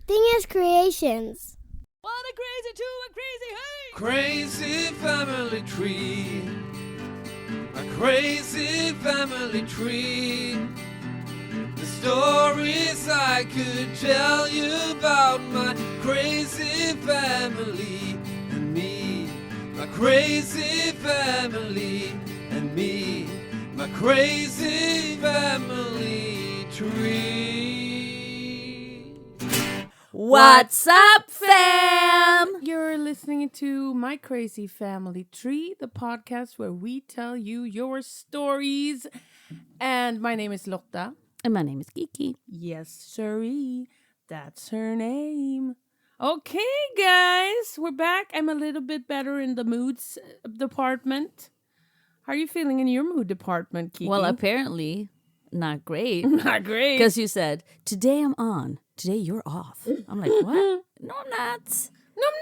Dingus Creations. What a crazy two and crazy hey! Crazy family tree. A crazy family tree. The stories I could tell you about my crazy family and me. My crazy family and me. My crazy family tree. What's up, fam? You're listening to My Crazy Family Tree, the podcast where we tell you your stories. And my name is Lotta. And my name is Kiki. Yes, sirree. That's her name. Okay, guys, we're back. I'm a little bit better in the moods department. How are you feeling in your mood department, Kiki? Well, apparently, not great. Not great. Because you said, today I'm on. Today you're off. I'm like, what? No, I'm not. No, I'm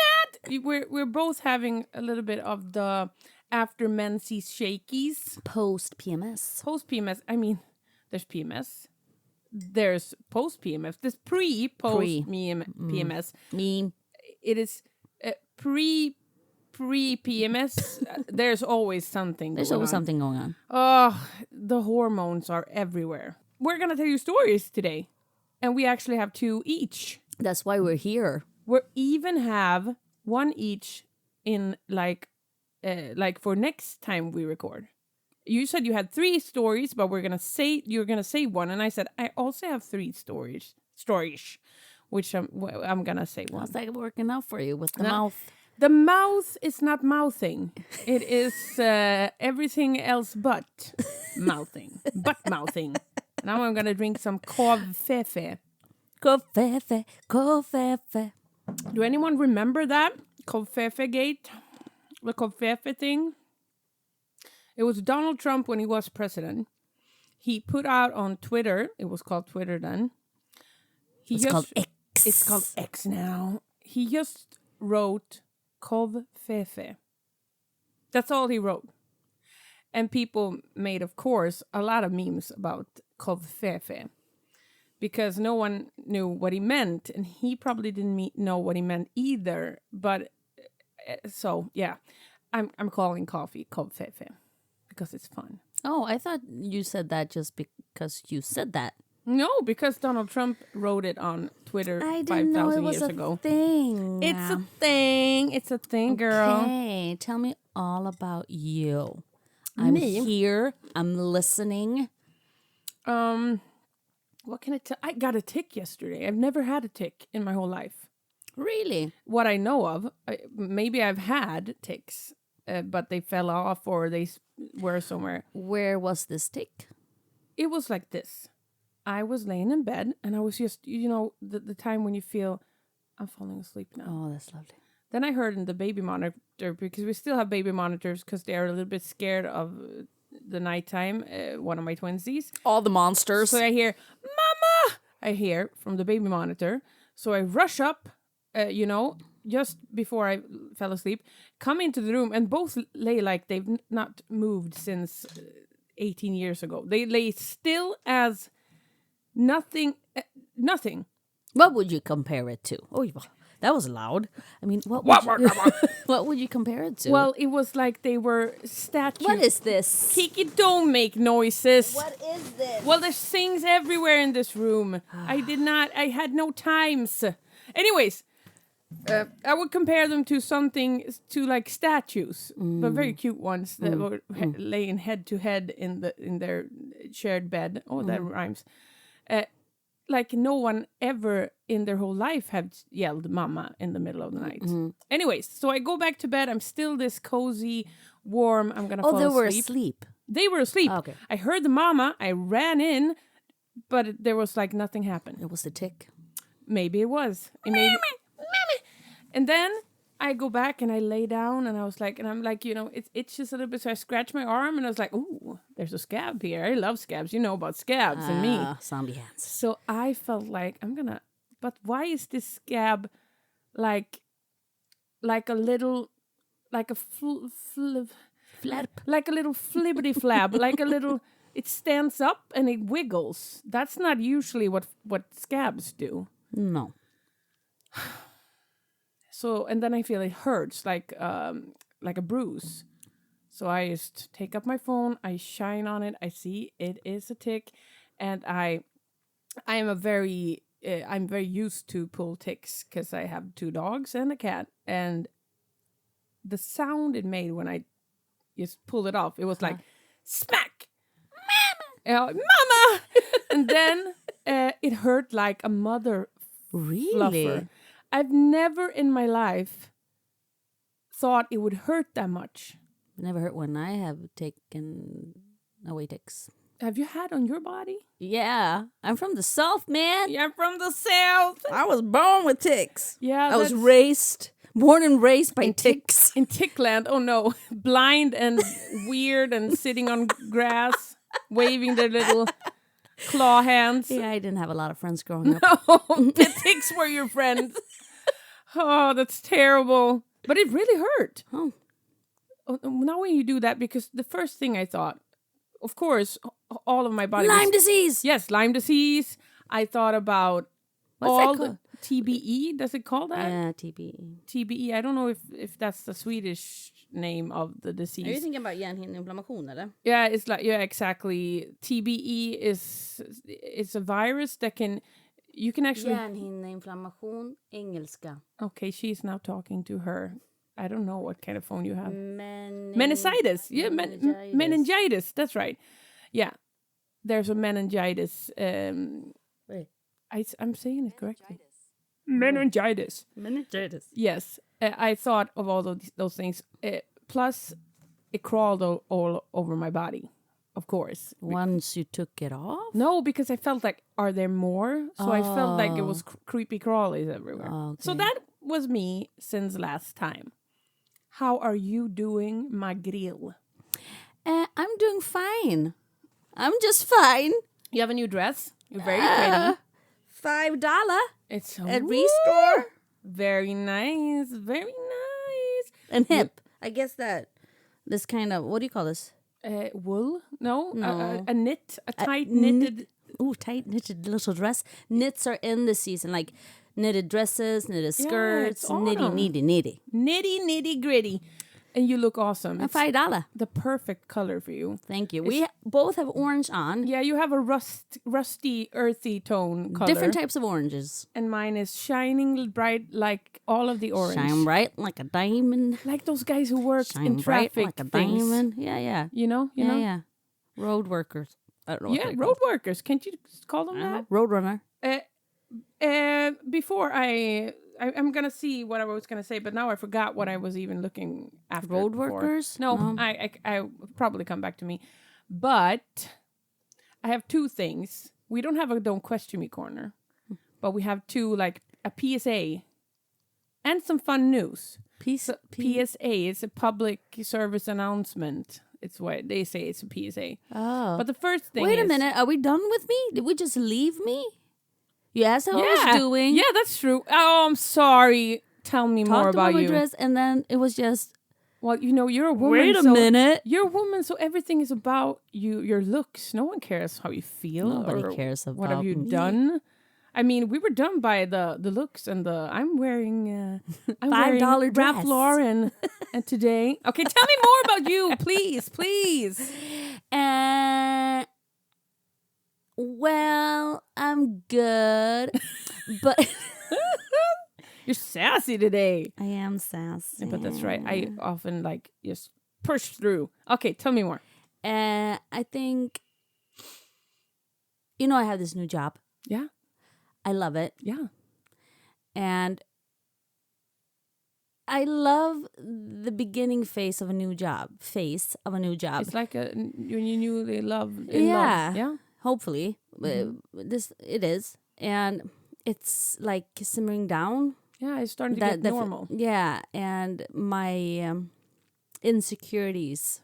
not. We're both having a little bit of the after menses shakies. Post PMS. Post PMS. I mean, there's PMS. There's post PMS. There's post PMS. Me. It is pre PMS. There's always something. There's going always on. something going on. Oh, the hormones are everywhere. We're gonna tell you stories today, and we actually have 2 each. That's why we're here. We even have 1 each in like for next time we record. You said you had 3 stories, but you're gonna say 1, and I said I also have 3 stories, which I'm gonna say 1. How's that working out for you with the mouth? The mouth is not mouthing; it is everything else but mouthing. Now I'm gonna drink some kofefe. Kofefe. Do anyone remember that kofefe gate? The kofefe thing? It was Donald Trump when he was president. He put out on Twitter, it was called Twitter then. It's called X. It's called X now. He just wrote kofefe. That's all he wrote. And people made, of course, a lot of memes about kofefe. Because no one knew what he meant. And he probably didn't know what he meant either. But, so, yeah. I'm calling coffee kofefe. Because it's fun. Oh, I thought you said that just because you said that. No, because Donald Trump wrote it on Twitter 5,000 years ago. Thing. It's a thing. It's a thing, girl. Okay, tell me all about you. I'm here. I'm listening. What can I tell? I got a tick yesterday. I've never had a tick in my whole life. Really? What I know of, maybe I've had ticks, but they fell off or they were somewhere. Where was this tick? It was like this. I was laying in bed and I was just, the time when you feel, I'm falling asleep now. Oh, that's lovely. Then I heard in the baby monitor, because we still have baby monitors because they are a little bit scared of the nighttime, one of my twinsies. All the monsters. So I hear, Mama! I hear from the baby monitor. So I rush up, just before I fell asleep, come into the room, and both lay like they've not moved since 18 years ago. They lay still as nothing. What would you compare it to? Oh, that was loud. I mean, what would you compare it to? Well, it was like they were statues. What is this? Kiki, don't make noises. What is this? Well, there's things everywhere in this room. I had no times. Anyways, I would compare them to like statues, but very cute ones that were laying head to head in their shared bed. Oh, that rhymes. Like no one ever in their whole life had yelled "Mama" in the middle of the night. Anyways, so I go back to bed. I'm still this cozy, warm. I'm gonna fall asleep. Oh, they were asleep. They were asleep. Okay. I heard the mama. I ran in, but there was like nothing happened. It was the tick. Maybe it was. Mommy. And then I go back and I lay down and I'm like, it itches a little bit. So I scratch my arm and I was like, ooh, there's a scab here. I love scabs. You know about scabs and me. Zombie hands. So I felt like but why is this scab like a little, like a Flap. like a little flibbity flab, like a little, it stands up and it wiggles. That's not usually what scabs do. No. So, and then I feel it hurts like a bruise. So I just take up my phone, I shine on it, I see it is a tick, and I am I'm very used to pull ticks because I have 2 dogs and a cat, and the sound it made when I just pulled it off, it was like smack, mama, and then it hurt like a mother Really? fluffer. I've never in my life thought it would hurt that much. Never hurt when I have taken away ticks. Have you had on your body? Yeah, I'm from the South, man. Yeah, from the south. I was born with ticks. Yeah, I was born and raised by ticks. in Tickland. Oh no, blind and weird and sitting on grass, waving their little claw hands. Yeah, I didn't have a lot of friends growing up. Oh, the ticks were your friends. Oh, that's terrible. But it really hurt. Oh. Now when you do that, because the first thing I thought, of course, all of my body Lyme was, disease. yes, Lyme disease. I thought about What's all that called? the TBE. Does it call that? Yeah, TB. TBE. I don't know if that's the Swedish name of the Are you disease. thinking about hjärnhinneinflammation, eller? Yeah, it's like, yeah, exactly. TBE is a virus that you can actually. Hjärnhinneinflammation, engelska. Okay, she's now talking to her. I don't know what kind of phone you have. Mm. Meningitis. Yeah, Meningitis. meningitis. That's right. Yeah, there's a meningitis. Wait. I'm saying it correctly. Meningitis. Meningitis. Yes, I thought of all those things. Plus, it crawled all over my body. Of course. Once you took it off? No, because I felt like, are there more? So I felt like it was Oh. creepy crawlies everywhere. So that was me since last time. How are you doing, Magril? I'm doing fine. I'm just fine. You have a new dress. You're very pretty. $5 It's at Woo! Restore. Very nice. Very nice. And hip. I guess that this kind of, what do you call this? Wool? No. No. A knit. A tight knitted. Ooh, tight knitted little dress. Knits are in the season, like knitted dresses, knitted skirts, it's autumn. nitty. Nitty gritty. And you look awesome. And It's $5. the perfect color for you. Thank you. We both have orange on. Yeah, you have a rusty, earthy tone color. Different types of oranges. And mine is shining bright like all of the orange. Shine bright like a diamond. Like those guys who work Shine in bright traffic like a things. diamond. Yeah. You know? Yeah. Road workers. I don't know what Yeah, they're road called. workers. Can't you call them that? Road runner. Before I'm gonna see what I was gonna say, but now I forgot what I was even looking after. Road before. workers? No, No. I probably come back to me, but I have 2 things. We don't have a "Don't Question Me" corner, but we have 2, like a PSA and some fun news. PSA is a public service announcement. It's what they say. It's a PSA. Oh. But the first thing. Wait a is- minute. Are we done with me? Did we just leave me? You asked how I was doing. Yeah, that's true. Oh, I'm sorry. Tell me more Talked about my you. dress, and then it was just, Well, you're a woman. wait a so minute. You're a woman, so everything is about you. Your looks. No one cares how you feel. Nobody or cares what have about you me. done. I mean, we were done by the looks and the. I'm wearing $5 Ralph dress. Lauren, and today. Okay, tell me more about you, please. Well, I'm good, but You're sassy today. I am sassy. But that's right. I often just push through. Okay, tell me more. I think, I have this new job. Yeah, I love it. yeah. And I love the beginning phase of a new job. It's like when you knew they love. Yeah. Yeah. Hopefully. It is. And it's like simmering down. Yeah, it's starting to get normal. Yeah. And my insecurities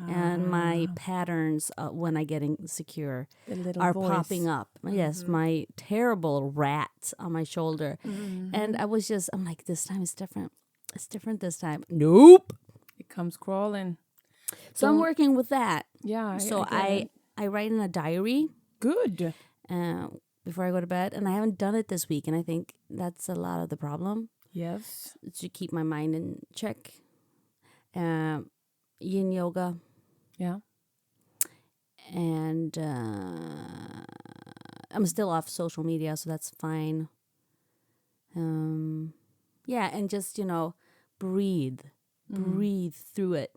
and my patterns when I get insecure The little are voice. popping up. Yes, my terrible rat on my shoulder. And I'm like, this time it's different. It's different this time. Nope. It comes crawling. So I'm working with that. Yeah. So I get it. I write in a diary Good. before I go to bed, and I haven't done it this week, and I think that's a lot of the problem. Yes. To keep my mind in check. Yin yoga. Yeah. And I'm still off social media, so that's fine. Yeah, and just, breathe through it.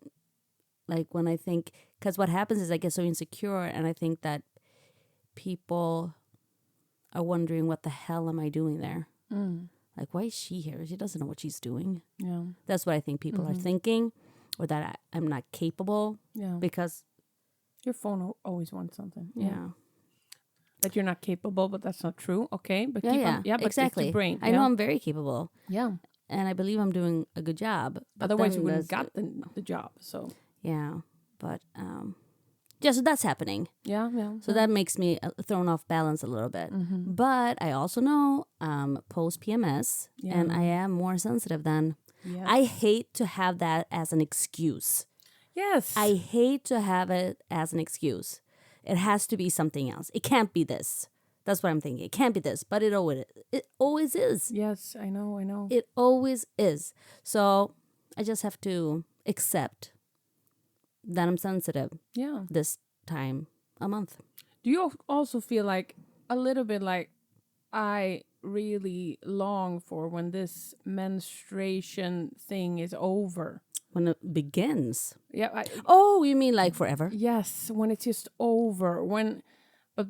Like when I think, because what happens is I get so insecure, and I think that people are wondering, what the hell am I doing there? Like, why is she here? She doesn't know what she's doing. Yeah. That's what I think people are thinking, or that I'm not capable. Yeah. Because your phone always wants something. Yeah. That you're not capable, but that's not true. Okay, but Yeah, but exactly. it's your brain. I know I'm very capable. Yeah. And I believe I'm doing a good job. Otherwise, you wouldn't have got the job. So. Yeah, but so that's happening. Yeah. So that makes me thrown off balance a little bit. But I also know post PMS, and I am more sensitive then. Yes. I hate to have that as an excuse. Yes. I hate to have it as an excuse. It has to be something else. It can't be this. That's what I'm thinking. It can't be this, but it always is. Yes, I know. It always is. So I just have to accept that I'm sensitive. Yeah. This time a month. Do you also feel like a little bit like I really long for when this menstruation thing is over? When it begins. Yeah. Oh, you mean like forever? Yes, when it's just over. But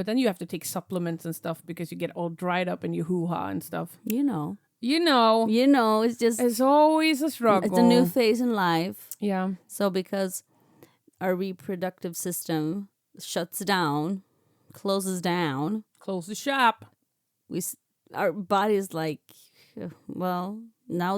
then you have to take supplements and stuff because you get all dried up and you hoo-ha and stuff. You know, it's always a struggle. It's a new phase in life. Yeah. So because our reproductive system shuts down, closes down, Close the shop. our body is like, well, now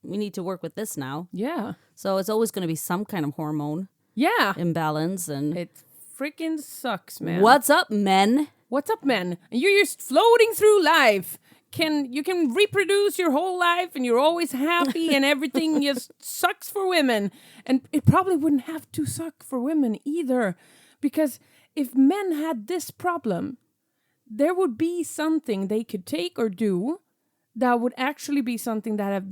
we need to work with this now. Yeah. So it's always going to be some kind of hormone Yeah. imbalance. And It freaking sucks, man. what's up, men? What's up, man? And you're just floating through life. You can reproduce your whole life and you're always happy and everything just sucks for women. And it probably wouldn't have to suck for women either. Because if men had this problem, there would be something they could take or do that would actually be something that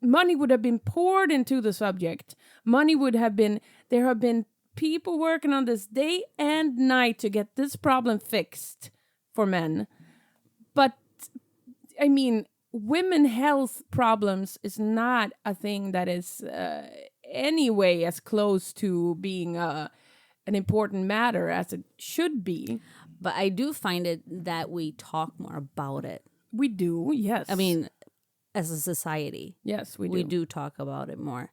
money would have been poured into the subject. There have been people working on this day and night to get this problem fixed for men. But, I mean, women health problems is not a thing that is anyway as close to being an important matter as it should be. But I do find it that we talk more about it. We do, yes. I mean, as a society. Yes, we do. We do talk about it more.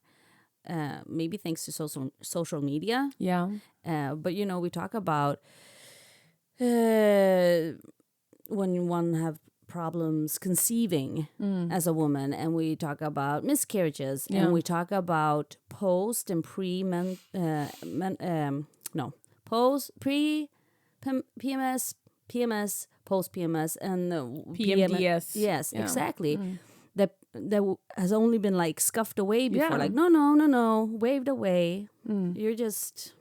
Maybe thanks to social media. Yeah. But, we talk about when one have problems conceiving as a woman, and we talk about miscarriages, and we talk about post and PMS, post PMS, and PMDS. Yes, Yeah. exactly. That has only been like scuffed away before. Yeah. Like no, waved away. You're just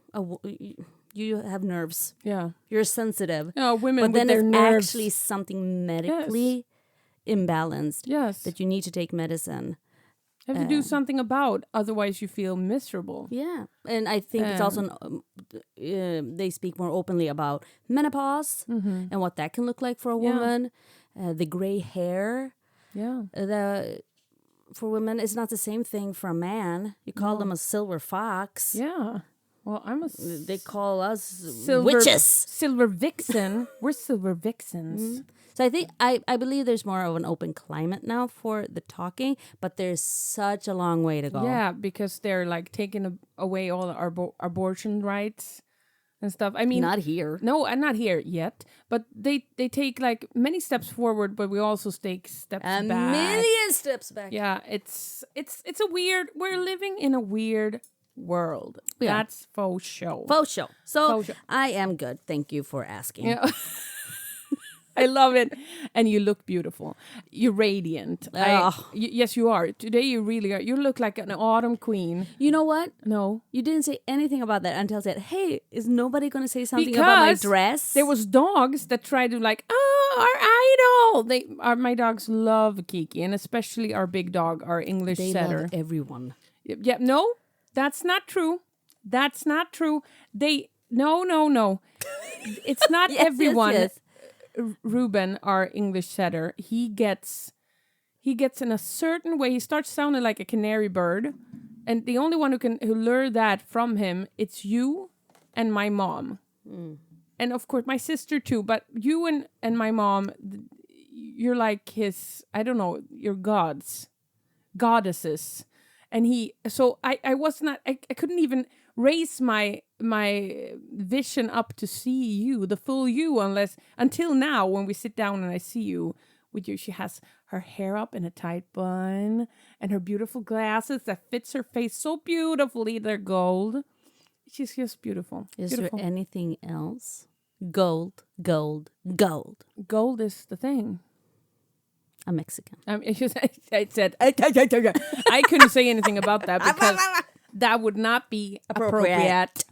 you have nerves. Yeah. You're sensitive. No, women But with then their it's nerves. actually something medically imbalanced. Yes. That you need to take medicine. Have to do something about, otherwise you feel miserable. Yeah. And I think it's also, they speak more openly about menopause and what that can look like for a woman. The gray hair. Yeah. For women, it's not the same thing for a man. You call them a silver fox. Yeah. Well, They call us silver witches. Silver vixen. We're silver vixens. So I think I believe there's more of an open climate now for the talking, but there's such a long way to go. Yeah, because they're like taking away all our abortion rights and stuff. I mean, Not here. No, I'm not here yet. But they take like many steps forward, but we also take steps A back. million steps back. Yeah, it's a weird. We're living in a weird world. Yeah. That's faux show. Faux show. So Faux show. I am good. Thank you for asking. Yeah. I love it. And you look beautiful. You're radiant. Yes, you are. Today you really are. You look like an autumn queen. You know what? No. You didn't say anything about that until I said, hey, is nobody going to say something about my dress? There was dogs that tried to like, our idol. My dogs love Kiki, and especially our big dog, our English they setter. love everyone. Yeah, no, that's not true. That's not true. No. It's not everyone. Yes. Ruben, our English setter, he gets in a certain way. He starts sounding like a canary bird, and the only one who lure that from him, it's you and my mom, and of course my sister too. But you and my mom, you're like his. I don't know. You're goddesses, and I was not. I couldn't even raise my vision up to see you, the full you, until now when we sit down and I see you with you. She has her hair up in a tight bun and her beautiful glasses that fits her face so beautifully. They're gold. She's just beautiful. Is beautiful. there anything else? Gold. Gold is the thing. I'm Mexican. I said I couldn't say anything about that because that would not be appropriate.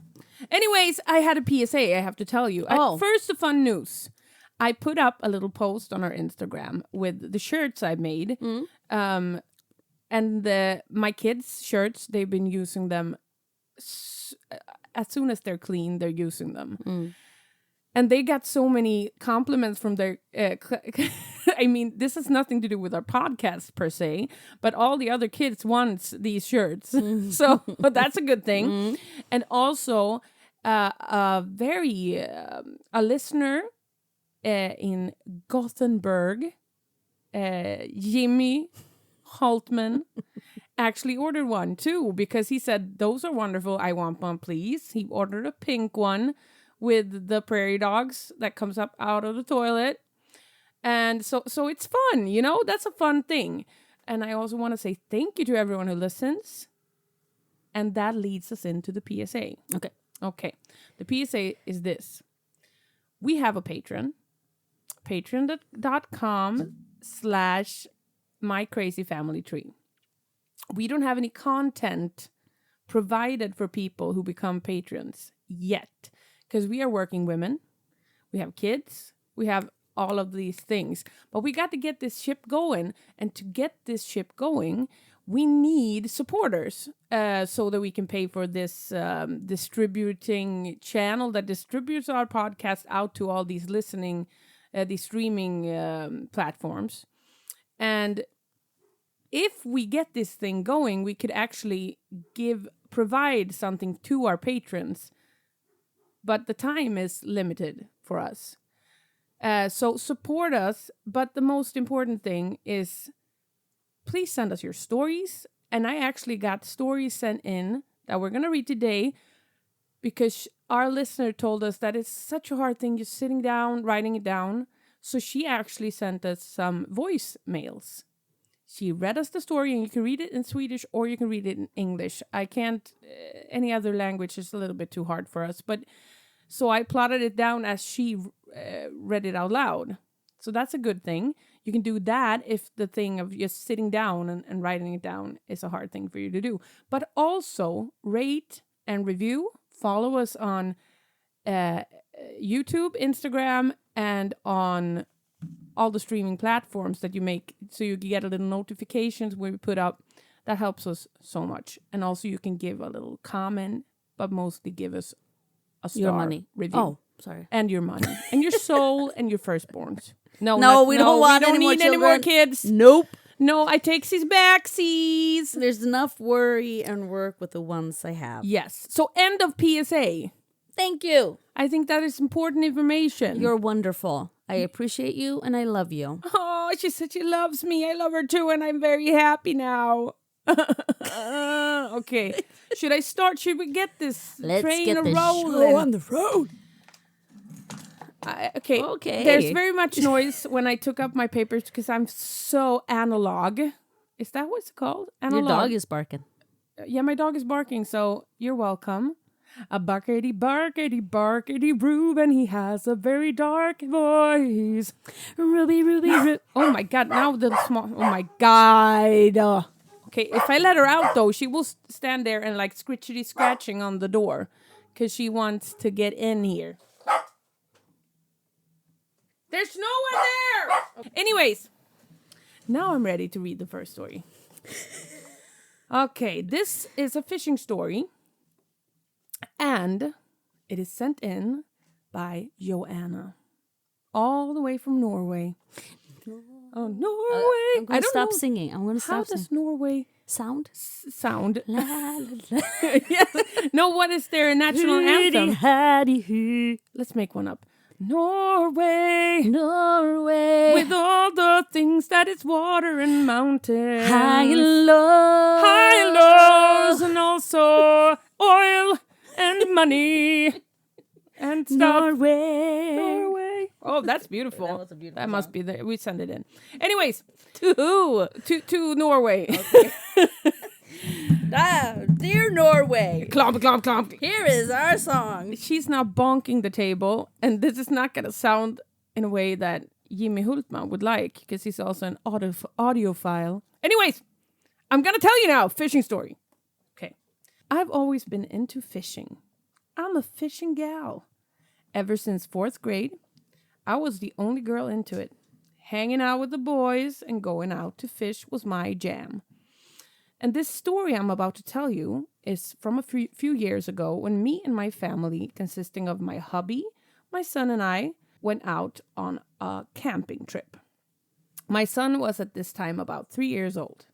Anyways, I had a PSA, I have to tell you. First, the fun news. I put up a little post on our Instagram with the shirts I made. And my kids' shirts, they've been using them. As soon as they're clean, they're using them. And they got so many compliments from their... I mean, this has nothing to do with our podcast per se, but all the other kids want these shirts. So that's a good thing. And also, a listener in Gothenburg, Jimmy Hultman, actually ordered one too, because he said, those are wonderful. I want one, please. He ordered a pink one with the prairie dogs that comes up out of the toilet. And so it's fun, you know, that's a fun thing. And I also want to say thank you to everyone who listens. And that leads us into the PSA. Okay. The PSA is this. We have a Patreon. Patreon.com/mycrazyfamilytree. We don't have any content provided for people who become patrons yet. Because we are working women. We have kids. We have all of these things. But we got to get this ship going. And to get this ship going, we need supporters so that we can pay for this distributing channel that distributes our podcast out to all these these streaming platforms. And if we get this thing going, we could actually provide something to our patrons. But the time is limited for us. So support us. But the most important thing is, please send us your stories. And I actually got stories sent in that we're going to read today because our listener told us that it's such a hard thing just sitting down, writing it down. So she actually sent us some voicemails. She read us the story, and you can read it in Swedish or you can read it in English. I can't, any other language is a little bit too hard for us. But so I plotted it down as she read it out loud. So that's a good thing. You can do that if the thing of just sitting down and writing it down is a hard thing for you to do. But also rate and review. Follow us on YouTube, Instagram, and on all the streaming platforms that you make, so you get a little notifications when we put up. That helps us so much. And also you can give a little comment, but mostly give us a star your money review. Oh, sorry. And your money. And your soul and your firstborns. No, we don't need any more kids. Nope. No, I takes his backsies. There's enough worry and work with the ones I have. Yes. So end of PSA. Thank you. I think that is important information. You're wonderful. I appreciate you and I love you. Oh, she said she loves me. I love her too, and I'm very happy now. Okay. Should I start? Should we get this train rolling? Show on the road. Okay. There's very much noise when I took up my papers because I'm so analog. Is that what's called? Analog. Your dog is barking. Yeah, my dog is barking, so you're welcome. A barkity, barkity, barkity Reuben. He has a very dark voice. Ruby, Ruby, Ruby. Oh my God, now the small. Oh my God. Okay, if I let her out though, she will stand there and like scritchity scratching on the door because she wants to get in here. There's no one there. Anyways, now I'm ready to read the first story. Okay, this is a fishing story. And it is sent in by Joanna. All the way from Norway. Oh, Norway! I'm going to stop singing. I'm going to How stop singing. does Norway Sound? sound? La, la, la. Yes. No, what is their national anthem? Hiddy-haddy-hoo. Let's make one up. Norway, Norway. with all the things that is water and mountains. High and low. High and lows, and also oil and money and stuff. Norway. Norway. Oh, that's beautiful. That was a beautiful That must song. be the. We send it in. Anyways, to who? To Norway. Dear Norway. Clomp, clomp, clomp. Here is our song. She's now bonking the table, and this is not gonna sound in a way that Jimmy Hultman would like, because he's also an audiophile. Anyways, I'm gonna tell you now, fishing story. Okay. I've always been into fishing. I'm a fishing gal. Ever since 4th grade, I was the only girl into it. Hanging out with the boys and going out to fish was my jam. And this story I'm about to tell you is from a few years ago when me and my family, consisting of my hubby, my son, and I, went out on a camping trip. My son was at this time about 3 years old.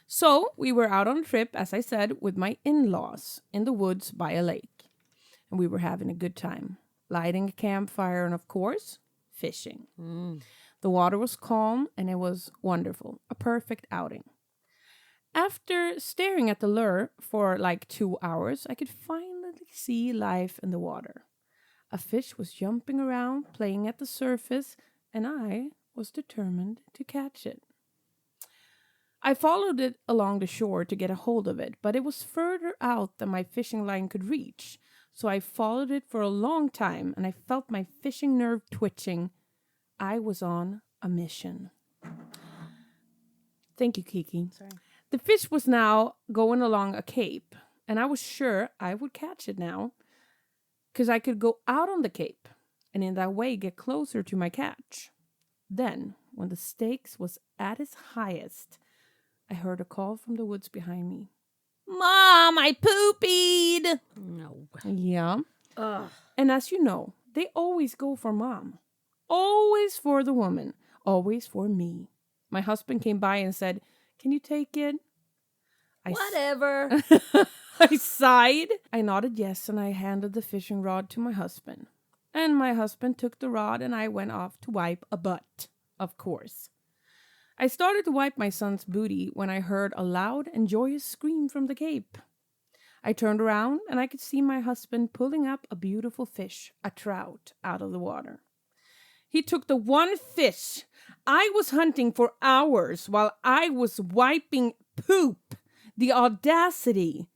So we were out on a trip, as I said, with my in-laws in the woods by a lake. And we were having a good time, lighting a campfire and, of course, fishing. The water was calm and it was wonderful, a perfect outing. After staring at the lure for like 2 hours, I could finally see life in the water. A fish was jumping around, playing at the surface, and I was determined to catch it. I followed it along the shore to get a hold of it, but it was further out than my fishing line could reach. So I followed it for a long time, and I felt my fishing nerve twitching. I was on a mission. Thank you, Kiki. Sorry. The fish was now going along a cape, and I was sure I would catch it now, because I could go out on the cape, and in that way get closer to my catch. Then, when the stakes was at its highest, I heard a call from the woods behind me. Mom, I poopied! No. Yeah. Ugh. And as you know, they always go for mom. Always for the woman. Always for me. My husband came by and said, "Can you take it?" Whatever. I sighed. I nodded yes, and I handed the fishing rod to my husband. And my husband took the rod, and I went off to wipe a butt, of course. I started to wipe my son's booty when I heard a loud and joyous scream from the cape. I turned around, and I could see my husband pulling up a beautiful fish, a trout, out of the water. He took the one fish I was hunting for hours while I was wiping poop. The audacity.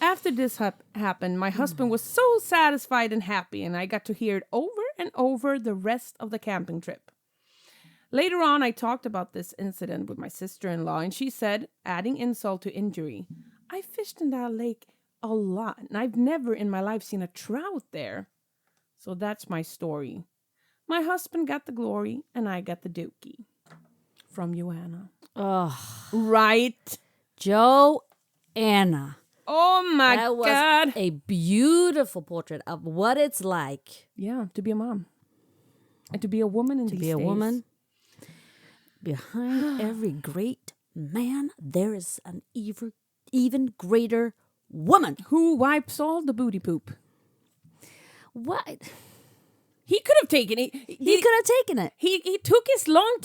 After this happened, my husband was so satisfied and happy, and I got to hear it over and over the rest of the camping trip. Later on, I talked about this incident with my sister-in-law, and she said, adding insult to injury, "I fished in that lake a lot, and I've never in my life seen a trout there." So that's my story. My husband got the glory, and I got the dookie. From Joanna. Ugh. Right? Joanna. Oh my That was God. a beautiful portrait of what it's like Yeah, to be a mom. And to be a woman in to these be a days. woman. Behind every great man, there is an even greater woman. Who wipes all the booty poop. What? He could have taken it. He could have taken it. He took his long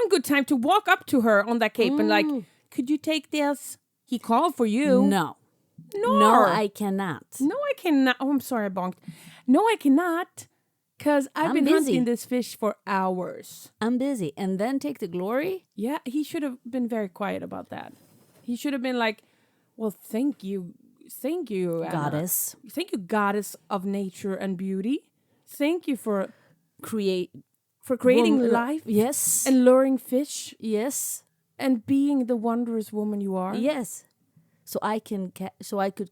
good time to walk up to her on that cape and like, "Could you take this?" He called for you. No. No. No, I cannot. No, I cannot. Oh, I'm sorry, I bonked. No, I cannot. Because I've I'm been busy. hunting this fish for hours. I'm busy. And then take the glory? Yeah, he should have been very quiet about that. He should have been like, "Well, thank you Thank you, Anna. goddess. Thank you, goddess of nature and beauty. Thank you for creating life. Yes. And luring fish. yes. And being the wondrous woman you are. Yes. So I could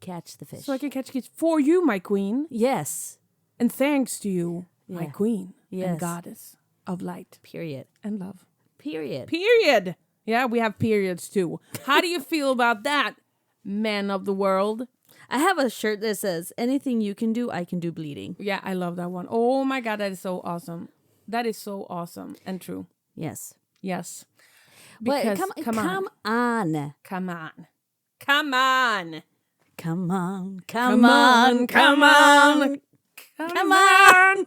catch the fish. So I can catch kids for you, my queen. Yes. And thanks to you, my Yeah. queen Yes. and goddess of light Period. and love. Period. Period. Yeah, we have periods too. How do you feel about that, men of the world? I have a shirt that says, anything you can do, I can do bleeding. Yeah, I love that one. Oh my God, that is so awesome. That is so awesome and true. Yes. Yes. But Because, come on. Come on. Come on. Come on. Come on. Come on. Come on. Come on.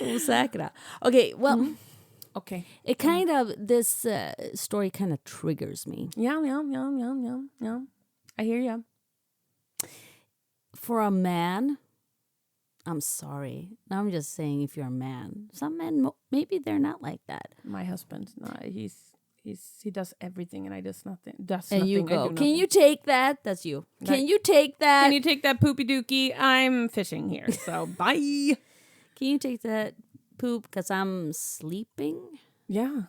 Osäkra. Okay, well, Okay. it kind of, this story kind of triggers me. Yeah. I hear you. For a man, I'm sorry. I'm just saying, if you're a man, some men, maybe they're not like that. My husband, no, he does everything and I does nothing. And you I go, do can nothing. you take that? That's you. Can you take that? Can you take that poopy dookie? I'm fishing here, so bye. Can you take that poop? Because I'm sleeping. Yeah.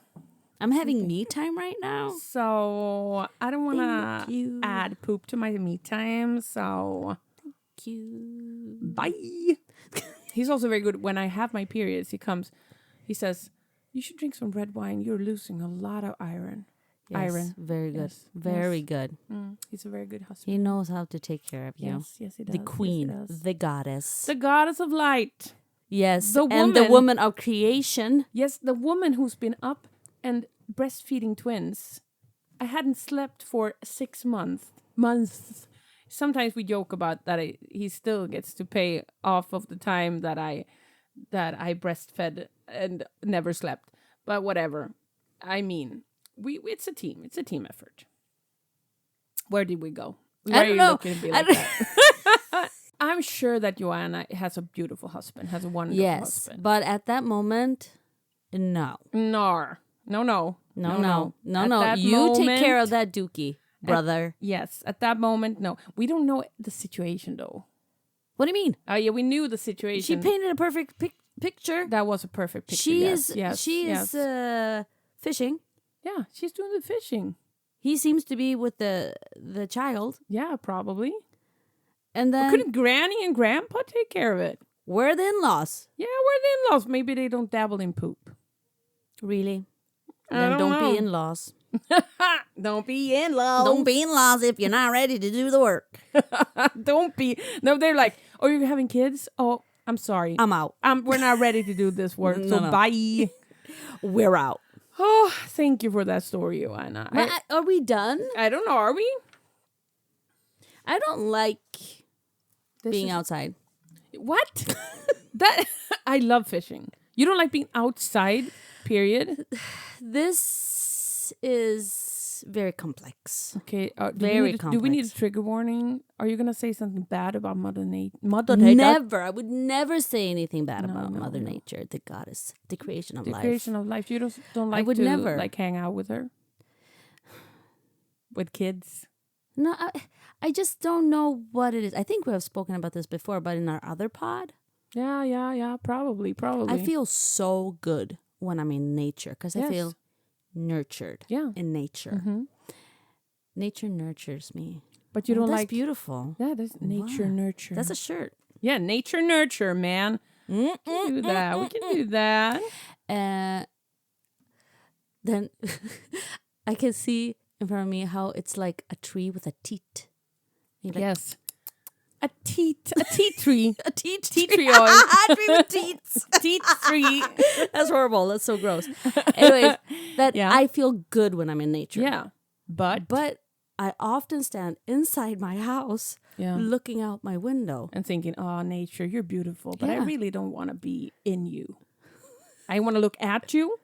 I'm having me time right now. So I don't want Thank you. to add poop to my me time. So Cute. bye. He's also very good when I have my periods. He says, "You should drink some red wine. You're losing a lot of iron." Yes, Iron. very good. Yes, Very yes. good. He's a very good husband. He knows how to take care of you. Yes, he does. The Yes, he queen, does. the goddess. The goddess of light. Yes, the and the woman- woman of creation. Yes, the woman who's been up and breastfeeding twins. I hadn't slept for 6 months. Sometimes we joke about that. He still gets to pay off of the time that I breastfed and never slept. But whatever. I mean, it's a team. It's a team effort. Where did we go? Why I are don't you know. looking at me I like don't- that? I'm sure that Joanna has a beautiful husband, has a wonderful Yes, husband. but at that moment, no. No. No. At that You take care moment- of that dookie, brother. Yes, at that moment, no. We don't know the situation, though. What do you mean? Oh, yeah, we knew the situation. She painted a perfect picture. That was a perfect picture. She yes, is. yes, She yes. is fishing. Yeah, she's doing the fishing. He seems to be with the child, Yeah, probably. and But then couldn't Granny and Grandpa take care of it? where are the in-laws? Yeah, we're the in-laws. Maybe they don't dabble in poop. Really? I Then don't don't know. be in-laws. Don't be in-laws. Don't be in-laws if you're not ready to do the work. Don't be. No, they're like, oh, you're having kids? Oh, I'm sorry. I'm out. We're not ready to do this work, so No. bye. We're out. Oh, thank you for that story, Joanna. Are we done? I don't know. Are we? I don't like This being is- outside. What? That I love fishing. You don't like being outside, period? This is very complex. Okay. Very do we need a complex. trigger warning? Are you going to say something bad about Mother Nature? Never. I would never say anything bad about no, Mother no. Nature, the goddess, the creation of The life. creation of life. You don't like would to never. like hang out with her? With kids? No, I just don't know what it is. I think we have spoken about this before, but in our other pod, Yeah. Probably. I feel so good when I'm in nature because I Yes. feel nurtured Yeah. in nature. Mm-hmm. Nature nurtures me. But you Oh, don't that's like beautiful. Yeah, that's nature Wow. nurture. That's a shirt. Yeah, nature nurture, man. We can do that. We can do that. Then I can see in front of me how it's like a tree with a teat. You're like, Yes. A tea tree. a teat Tea tree oil. a tree with teats. Tea tree. That's horrible. That's so gross. Anyways, Yeah. I feel good when I'm in nature. Yeah. But I often stand inside my house yeah. looking out my window. And thinking, oh, nature, you're beautiful. But I Yeah. really don't want to be in you. I want to look at you.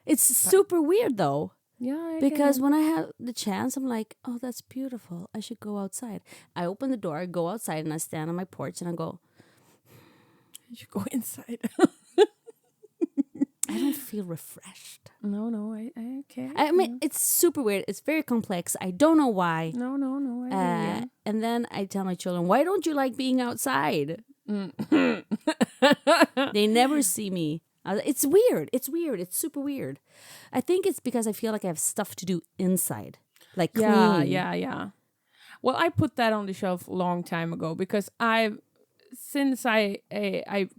It's super weird though. Yeah. Because when I have the chance, I'm like, oh, that's beautiful. I should go outside. I open the door, I go outside, and I stand on my porch and I go, you go inside. I don't feel refreshed. No, I okay. I mean, it's super weird. It's very complex. I don't know why. No, I hear ya. And then I tell my children, why don't you like being outside? They never see me. It's weird. It's weird. It's super weird. I think it's because I feel like I have stuff to do inside. Like clean. Yeah. Well, I put that on the shelf a long time ago because since I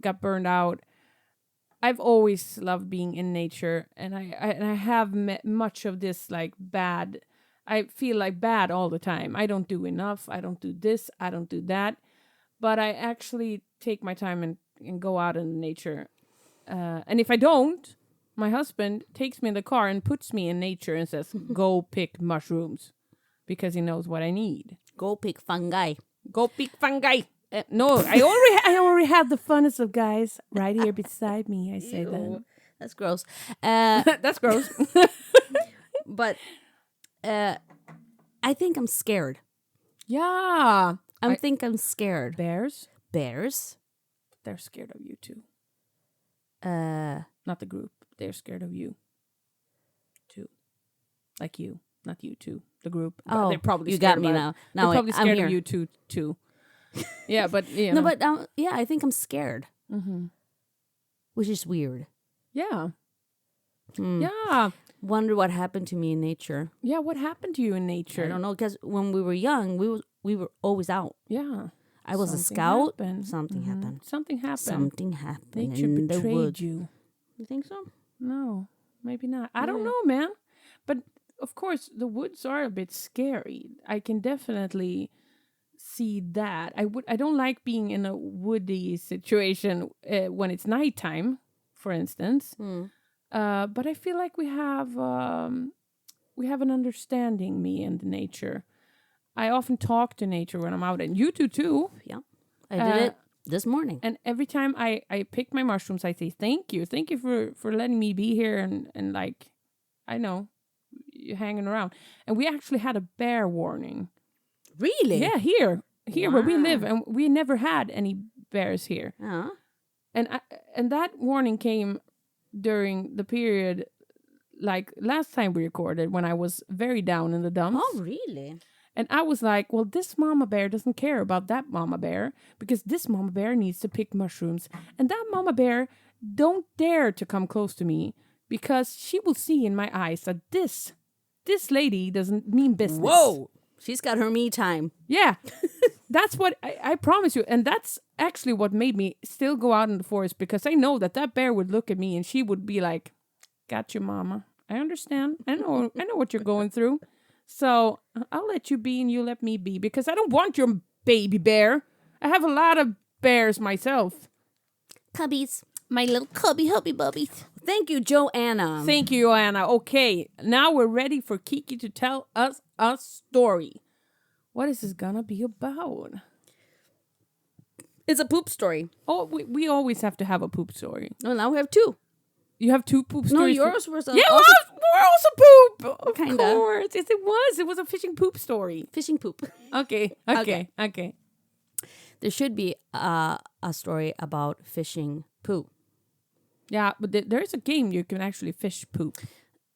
got burned out, I've always loved being in nature, and I have met much of this like bad. I feel like bad all the time. I don't do enough. I don't do this. I don't do that. But I actually take my time and go out in nature. And if I don't, my husband takes me in the car and puts me in nature and says, "Go pick mushrooms," because he knows what I need. Go pick fungi. Go pick fungi. No, I already have the funnest of guys right here beside me. I say that. That's gross. That's gross. But I think I'm scared. Yeah. I think I'm scared. Bears? Bears? They're scared of you too. Not the group. They're scared of you too. Like you. Not you too. The group. Oh, they're probably you scared got me about- now. Now They're probably I'm scared here. of you too. Yeah, but you No, know. but yeah, I think I'm scared. Mm-hmm. Which is weird. Yeah. Hmm. Yeah. Wonder what happened to me in nature. Yeah, what happened to you in nature? I don't know, because when we were young, we were always out. Yeah. I was a Something scout. happened. Something Mhm. happened. Something happened. Something happened Nature in the betrayed woods. you. You think so? No, maybe not. I don't Yeah. know, man. But of course, the woods are a bit scary. I can definitely see that. I don't like being in a woody situation when it's nighttime, for instance. But I feel like we have an understanding, me and nature. I often talk to nature when I'm out, and you two too. Yeah. I did it this morning. And every time I pick my mushrooms, I say thank you for letting me be here and like, I know, you're hanging around. And we actually had a bear warning. Really? Yeah, here where we Wow. live, and we never had any bears here. Uh-huh. And that warning came during the period, like last time we recorded, when I was very down in the dumps. Oh, really? And I was like, well, this mama bear doesn't care about that mama bear because this mama bear needs to pick mushrooms. And that mama bear don't dare to come close to me because she will see in my eyes that this lady doesn't mean business. Whoa. She's got her me time. Yeah. That's what I promise you. And that's actually what made me still go out in the forest, because I know that bear would look at me and she would be like, got you, mama. I understand. I know what you're going through. So I'll let you be and you let me be, because I don't want your baby bear. I have a lot of bears myself. Cubbies. My little cubby hubby bubbies. Thank you, Joanna. Thank you, Joanna. Okay, now we're ready for Kiki to tell us a story. What is this gonna be about? It's a poop story. Oh, we always have to have a poop story. Well, now we have two. You have two poop No, stories. yours was Yeah, also we're also poop. Of Kinda. course. Yes, it was. It was a fishing poop story. fishing poop. Okay. There should be a story about fishing poo. Yeah, but there's a game you can actually fish poop.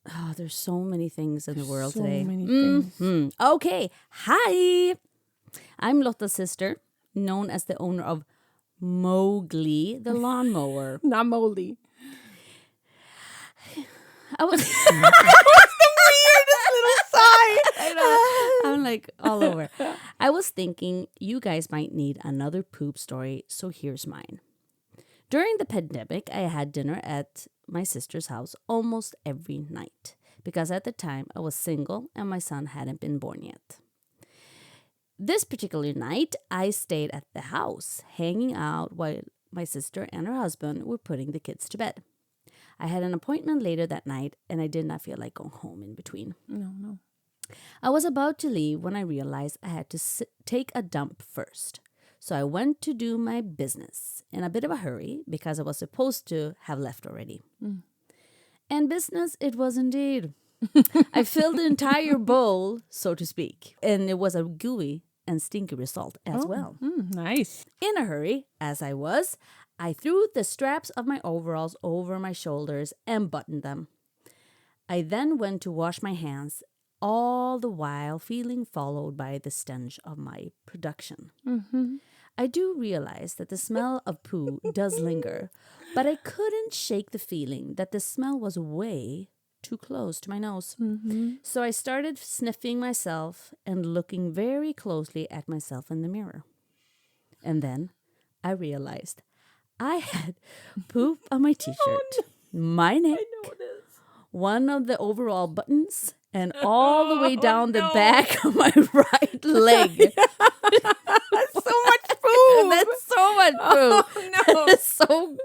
Oh, there's so many things in the world So today. many things. Okay. Hi. I'm Lotta's sister, known as the owner of Mowgli, the lawnmower. Not moldy. I was I know. I'm like all over. I was thinking you guys might need another poop story, so here's mine. During the pandemic, I had dinner at my sister's house almost every night because at the time I was single and my son hadn't been born yet. This particular night, I stayed at the house, hanging out while my sister and her husband were putting the kids to bed. I had an appointment later that night, and I did not feel like going home in between. No. I was about to leave when I realized I had to take a dump first. So I went to do my business in a bit of a hurry because I was supposed to have left already. And business it was indeed. I filled the entire bowl, so to speak, and it was a gooey and stinky result as well. Nice. In a hurry, as I was, I threw the straps of my overalls over my shoulders and buttoned them. I then went to wash my hands, all the while feeling followed by the stench of my production. I do realize that the smell of poo does linger, but I couldn't shake the feeling that the smell was way too close to my nose. So I started sniffing myself and looking very closely at myself in the mirror. And then I realized I had poop on my t-shirt, my neck, one of the overall buttons, and all the way down the back of my right leg. So much poop. That's so much poop. No. It's so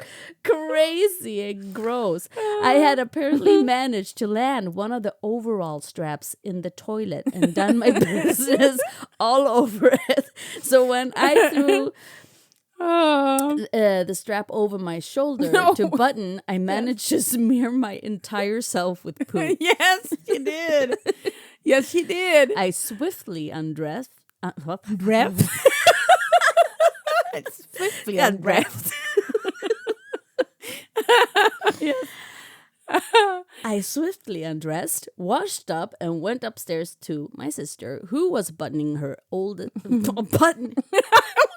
crazy and gross. I had apparently managed to land one of the overall straps in the toilet and done my business all over it. So when I threw the strap over my shoulder to button, I managed to smear my entire self with poop. Yes, she did. Yes, she did. I swiftly undressed. Swiftly undressed. Yes. I swiftly undressed, washed up, and went upstairs to my sister, who was buttoning her oldest I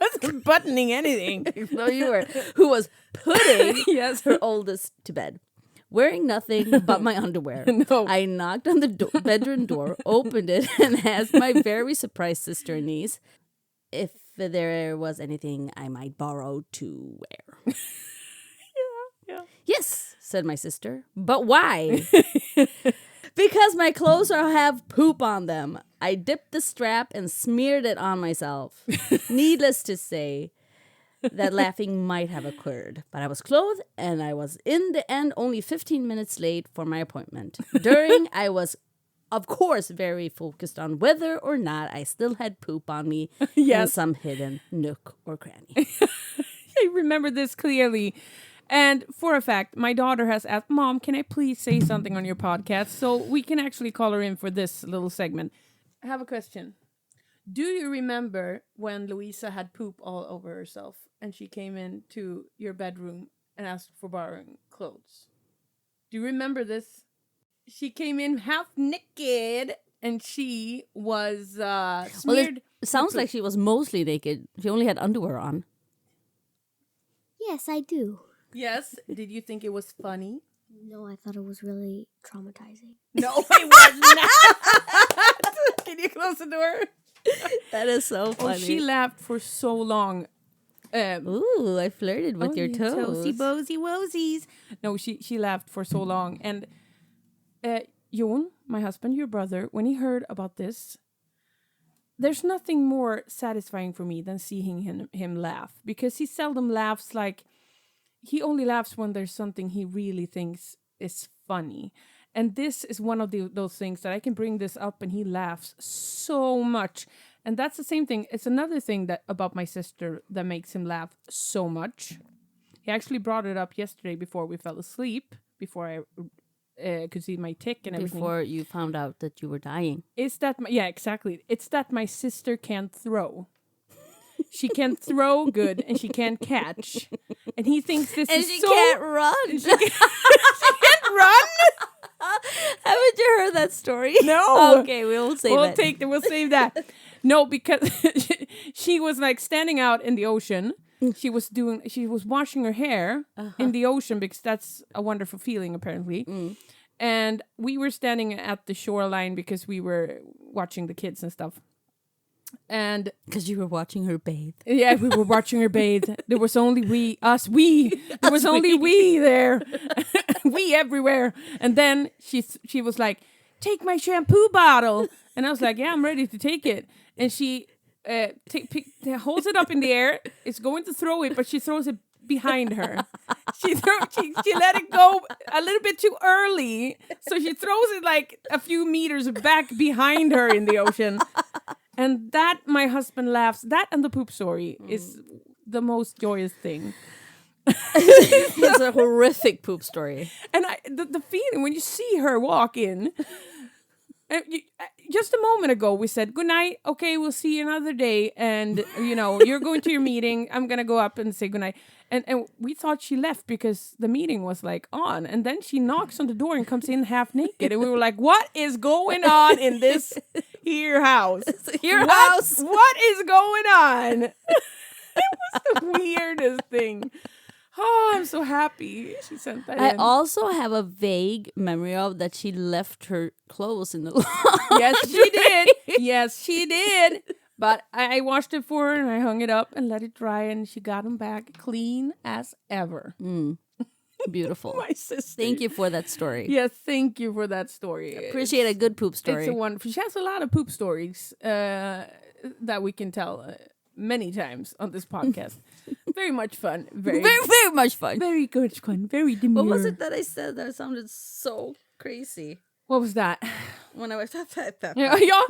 wasn't buttoning anything. no, you were, who was putting Yes. her oldest to bed, wearing nothing but my underwear. No. I knocked on the bedroom door, opened it, and asked my very surprised sister and niece if there was anything I might borrow to wear. Yeah. Yes, said my sister. But why? Because my clothes have poop on them. I dipped the strap and smeared it on myself. Needless to say that laughing might have occurred. But I was clothed and I was in the end only 15 minutes late for my appointment. During, I was, of course, very focused on whether or not I still had poop on me in some hidden nook or cranny. I remember this clearly. And for a fact, my daughter has asked, Mom, can I please say something on your podcast? So we can actually call her in for this little segment. I have a question. Do you remember when Louisa had poop all over herself and she came into your bedroom and asked for borrowing clothes? Do you remember this? She came in half naked and she was smeared. It sounds like she was mostly naked. She only had underwear on. Yes, I do. Yes. Did you think it was funny? No, I thought it was really traumatizing. No, it was not. Can you close the door? That is so funny. Oh, she laughed for so long. Ooh, I flirted with your toes. Toesy, bosy, wosies. No, she laughed for so long. And Jon, my husband, your brother, when he heard about this, there's nothing more satisfying for me than seeing him laugh. Because he seldom laughs like... He only laughs when there's something he really thinks is funny. And this is one of those things that I can bring this up and he laughs so much. And that's the same thing. It's another thing that about my sister that makes him laugh so much. He actually brought it up yesterday before we fell asleep, before I could see my tick and everything. Before you found out that you were dying. It's that, yeah, exactly. It's that my sister can't throw. She can't throw good and she can't catch. And he thinks this And is she so... can't run. She can't run? Haven't you heard that story? No. Okay, we'll save it. We'll save that. No, because she was like standing out in the ocean. She was washing her hair in the ocean because that's a wonderful feeling apparently. And we were standing at the shoreline because we were watching the kids and stuff. And because you were watching her bathe. Yeah, we were watching her bathe. There was only we there. We everywhere. And then she was like, take my shampoo bottle. And I was like, yeah, I'm ready to take it. And she holds it up in the air. It's going to throw it, but she throws it behind her. She let it go a little bit too early. So she throws it like a few meters back behind her in the ocean. And that, my husband laughs. That and the poop story is the most joyous thing. It's a horrific poop story. And the feeling when you see her walk in, Just a moment ago, we said, good night. Okay, we'll see you another day. And, you're going to your meeting. I'm going to go up and say good night. And we thought she left because the meeting was like on. And then she knocks on the door and comes in half naked. And we were like, what is going on in this here house? What is going on? It was the weirdest thing. Oh, I'm so happy she sent that I in. also have a vague memory of that she left her clothes in the laundry. Yes, she did. Yes, she did. But I washed it for her and I hung it up and let it dry and she got them back clean as ever. Beautiful. My sister. Thank you for that story. Yes, thank you for that story. Appreciate a good poop story. It's a wonderful. She has a lot of poop stories that we can tell many times on this podcast. Very much fun. Very much fun. Very good fun. Very demure. What was it that I said that sounded so crazy? What was that? When I was Yeah.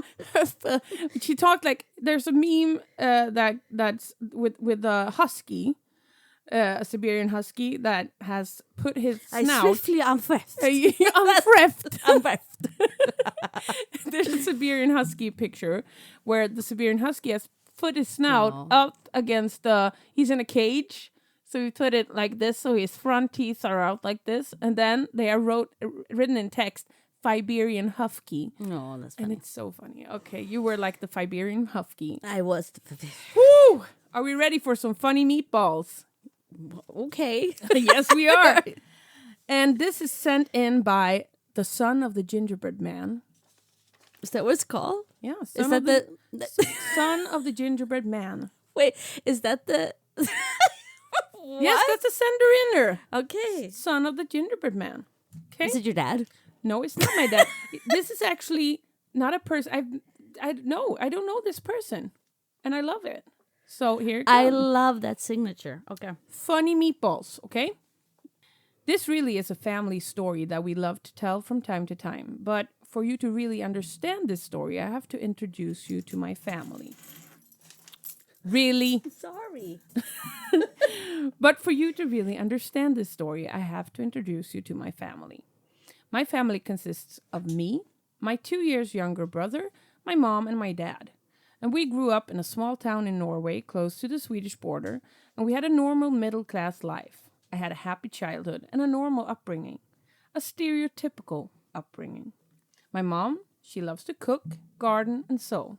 She talked like there's a meme that's with a husky, a Siberian husky that has put his snout. Swiftly unfreft. Unfreft. There's a Siberian husky picture where the Siberian husky has put his snout up against he's in a cage. So we put it like this, so his front teeth are out like this, and then they are written in text, Siberian Husky. No, that's funny. And it's so funny. Okay, you were like the Siberian Husky. I was. Woo! Are we ready for some funny meatballs? Okay. Yes, we are. And this is sent in by the son of the gingerbread man. Is that what it's called? Yeah. Is that the son of the gingerbread man? Wait, is that the... Yes, that's a sender in there. Okay. Son of the gingerbread man. Okay. Is it your dad? No, it's not my dad. This is actually not a person. I don't know this person, and I love it. So here it comes. I love that signature. Okay. Funny meatballs. Okay. This really is a family story that we love to tell from time to time. But for you to really understand this story, I have to introduce you to my family. Really? Sorry. But for you to really understand this story, I have to introduce you to my family. My family consists of me, my 2 years younger brother, my mom, and my dad. And we grew up in a small town in Norway, close to the Swedish border, and we had a normal middle-class life. I had a happy childhood and a normal upbringing. A stereotypical upbringing. My mom, she loves to cook, garden, and sew.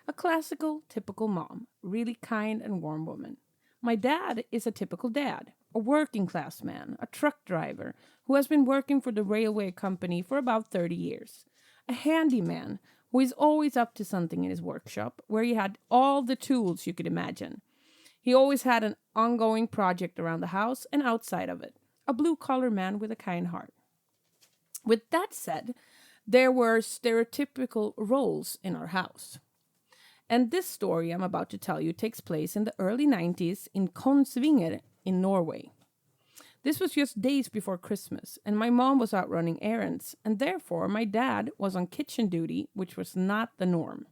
A classical, typical mom, really kind and warm woman. My dad is a typical dad, a working class man, a truck driver who has been working for the railway company for about 30 years. A handyman who is always up to something in his workshop where he had all the tools you could imagine. He always had an ongoing project around the house and outside of it. A blue-collar man with a kind heart. With that said, there were stereotypical roles in our house. And this story I'm about to tell you takes place in the early 90s in Konsvinger in Norway. This was just days before Christmas, and my mom was out running errands, and therefore my dad was on kitchen duty, which was not the norm.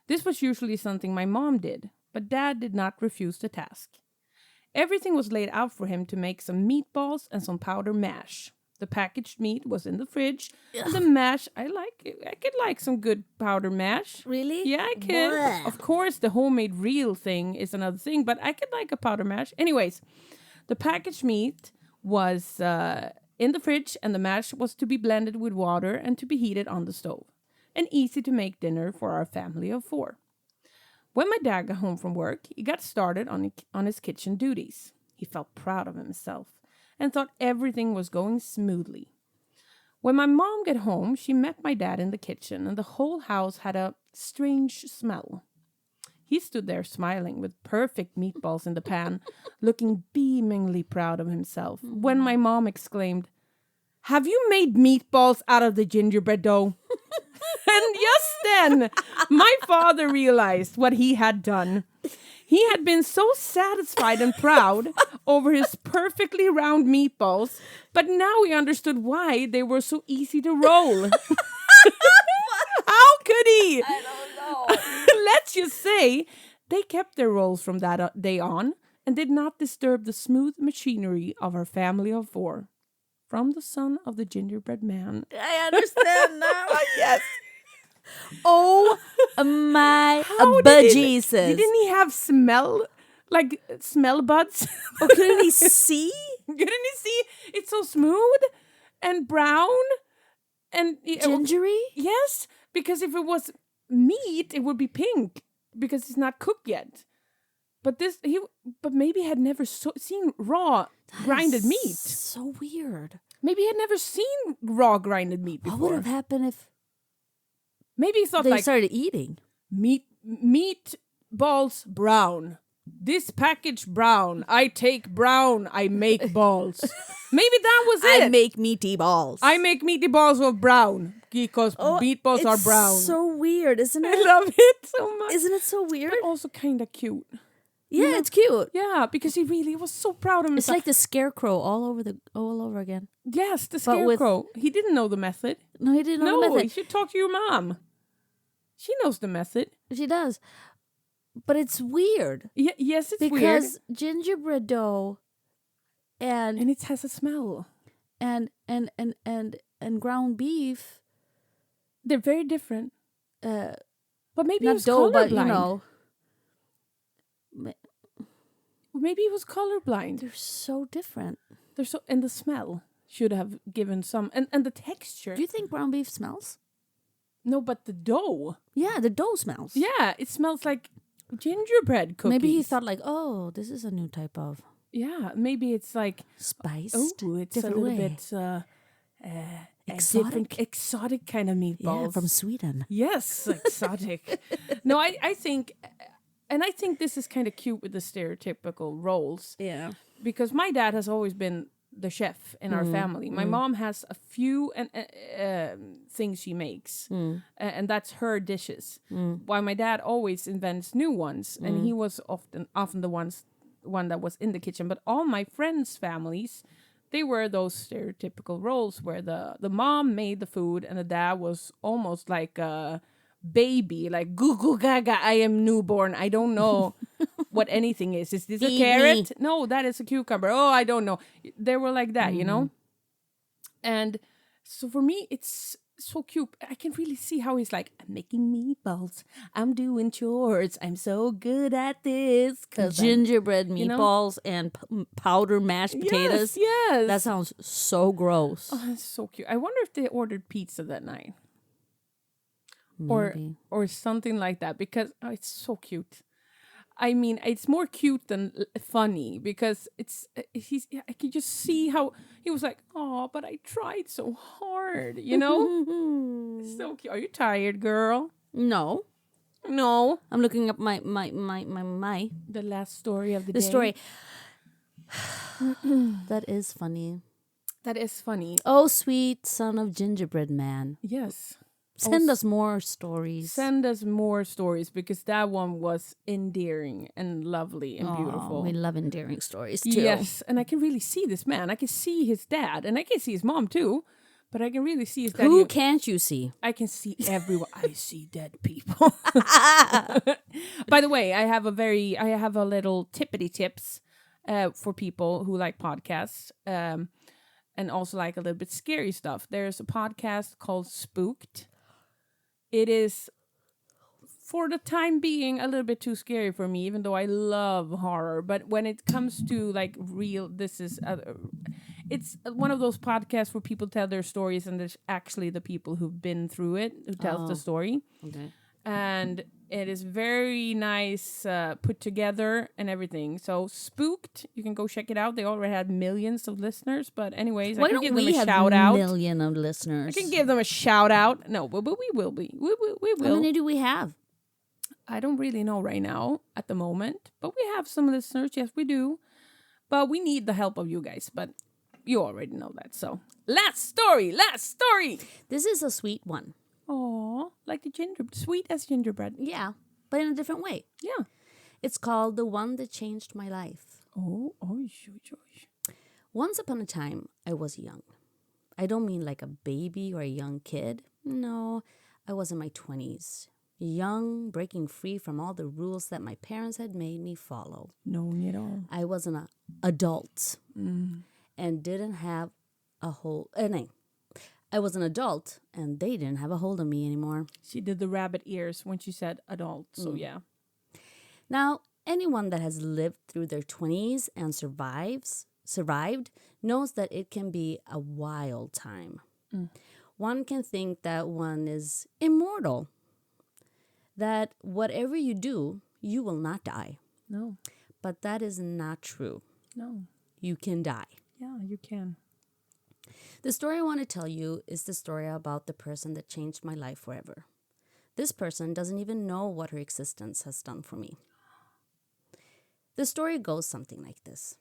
This was usually something my mom did, but Dad did not refuse the task. Everything was laid out for him to make some meatballs and some powder mash. The packaged meat was in the fridge, and the mash, I could like some good powder mash. Really? Yeah, I could. Blech. Of course, the homemade real thing is another thing, but I could like a powder mash. Anyways, the packaged meat was in the fridge, and the mash was to be blended with water and to be heated on the stove. And easy to make dinner for our family of 4. When my dad got home from work, he got started on his kitchen duties. He felt proud of himself and thought everything was going smoothly. When my mom got home, she met my dad in the kitchen, and the whole house had a strange smell. He stood there smiling with perfect meatballs in the pan, looking beamingly proud of himself, when my mom exclaimed, "Have you made meatballs out of the gingerbread dough?" And just then, my father realized what he had done. He had been so satisfied and proud over his perfectly round meatballs, but now he understood why they were so easy to roll. How could he? I don't know. Let's just say they kept their rolls from that day on and did not disturb the smooth machinery of our family of 4. From the son of the gingerbread man. I understand now. Yes. Oh my How bejesus. didn't he have smell buds? Oh, couldn't he see? Couldn't he see? It's so smooth and brown and Gingery? Yes, because if it was meat, it would be pink because it's not cooked yet. But but maybe had never seen raw grinded meat. So weird. Maybe he had never seen raw grinded meat before. What would have happened if Maybe he thought they like started eating? meat balls brown. This package brown. I take brown. I make balls. Maybe that was it. I make meaty balls. I make meaty balls of brown because meatballs are brown. So weird, isn't I it? love it so much. Isn't it so weird? But also kind of cute. Yeah, it's cute. Yeah, because he really was so proud of It's himself. like the scarecrow all over again. Yes, the but with- scarecrow. He didn't know the method. No, he didn't know the No, method. you should talk to your mom. She knows the method. She does. But it's weird Yes, it's weird. because gingerbread dough and And it has a smell. and ground beef, They're very different. uh, But maybe he not was dough, colorblind. but you know, Maybe he was colorblind. they're so different. And the smell should have given some and the texture. Do you think ground beef smells? No, but the dough. Yeah, the dough smells. Yeah, it smells like gingerbread cookies. Maybe he thought like, oh, this is a new type of Yeah, maybe it's like spiced. it's different a little way. bit Exotic. exotic kind of meatballs. Yeah, from Sweden. Yes, exotic. No, I think, and I think this is kind of cute with the stereotypical roles Yeah. because my dad has always been the chef in our family. My mom has a few things she makes, and that's her dishes. While my dad always invents new ones, and he was often the one that was in the kitchen. But all my friends' families, they were those stereotypical roles where the mom made the food and the dad was almost like a baby, like goo goo gaga, I am newborn, I don't know what anything is. Is this a Feed carrot? me. No, that is a cucumber. Oh, I don't know. They were like that, you know? And so for me, it's so cute. I can really see how he's like, I'm making meatballs. I'm doing chores. I'm so good at this. Gingerbread you know? meatballs and powder mashed potatoes. Yes. That sounds so gross. Oh, that's so cute. I wonder if they ordered pizza that night. Maybe. Or something like that because it's so cute. I mean, it's more cute than funny because I can just see how he was like, oh, but I tried so hard, you know? It's so cute. Are you tired, girl? No. No. I'm looking up my The last story of the the day. story. That is funny. That is funny. Oh, sweet son of gingerbread man. Yes. Send us more stories. Send us more stories because that one was endearing and lovely and beautiful. We love endearing stories too. Yes, and I can really see this man. I can see his dad, and I can see his mom too. But I can really see his dad. Who can't you see? I can see everyone. I see dead people. By the way, I have a little tippity tips for people who like podcasts and also like a little bit scary stuff. There's a podcast called Spooked. It is, for the time being, a little bit too scary for me, even though I love horror. But when it comes to like real, it's one of those podcasts where people tell their stories, and there's actually the people who've been through it who tells the story. Okay. And it is very nice, put together and everything. So Spooked, you can go check it out. They already had millions of listeners, but anyways, Why I can don't give them we a have shout out. million of listeners? I can give them a shout out. No, but we will be. We will. How many do we have? I don't really know right now at the moment, but we have some listeners. Yes, we do. But we need the help of you guys. But you already know that. So last story. This is a sweet one. Oh, like the sweet as gingerbread. Yeah, but in a different way. Yeah. It's called The One That Changed My Life. Oh. Once upon a time, I was young. I don't mean like a baby or a young kid. No, I was in my 20s. Young, breaking free from all the rules that my parents had made me follow. Knowing it all. I was an adult and didn't have a whole... I was an adult, and they didn't have a hold on me anymore. She did the rabbit ears when she said adult. So yeah. Now, anyone that has lived through their 20s and survived knows that it can be a wild time. One can think that one is immortal, that whatever you do, you will not die. No. But that is not true. No. You can die. Yeah, you can. The story I want to tell you is the story about the person that changed my life forever. This person doesn't even know what her existence has done for me. The story goes something like this.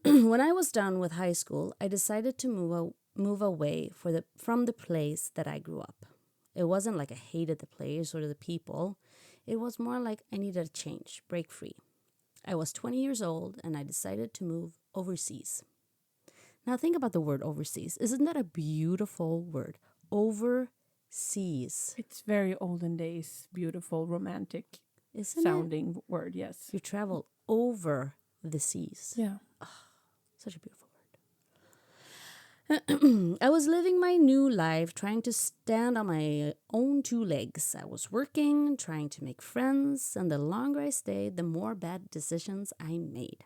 When I was done with high school, I decided to move away from the place that I grew up. It wasn't like I hated the place or the people. It was more like I needed a change, break free. I was 20 years old and I decided to move overseas. Now think about the word overseas. Isn't that a beautiful word? Overseas. It's very olden days, beautiful, romantic Isn't sounding word, yes. it? You travel over the seas. Yeah. Such a beautiful word. I was living my new life, trying to stand on my own two legs. I was working, trying to make friends, and the longer I stayed, the more bad decisions I made.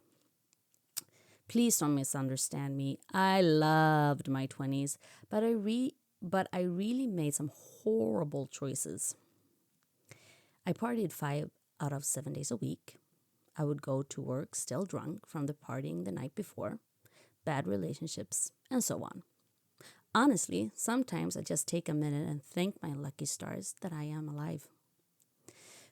Please don't misunderstand me. I loved my 20s, but I really made some horrible choices. I partied 5 out of 7 days a week. I would go to work still drunk from the partying the night before, bad relationships, and so on. Honestly, sometimes I just take a minute and thank my lucky stars that I am alive.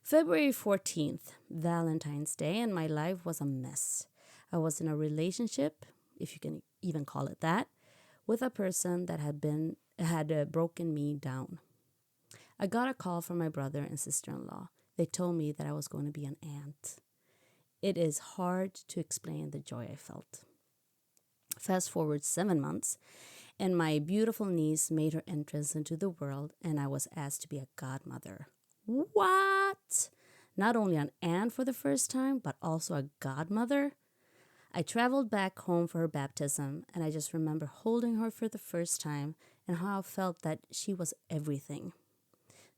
February 14th, Valentine's Day, and my life was a mess. I was in a relationship, if you can even call it that, with a person that had broken me down. I got a call from my brother and sister-in-law. They told me that I was going to be an aunt. It is hard to explain the joy I felt. Fast forward 7 months, and my beautiful niece made her entrance into the world, and I was asked to be a godmother. What? Not only an aunt for the first time, but also a godmother? I traveled back home for her baptism, and I just remember holding her for the first time and how I felt that she was everything.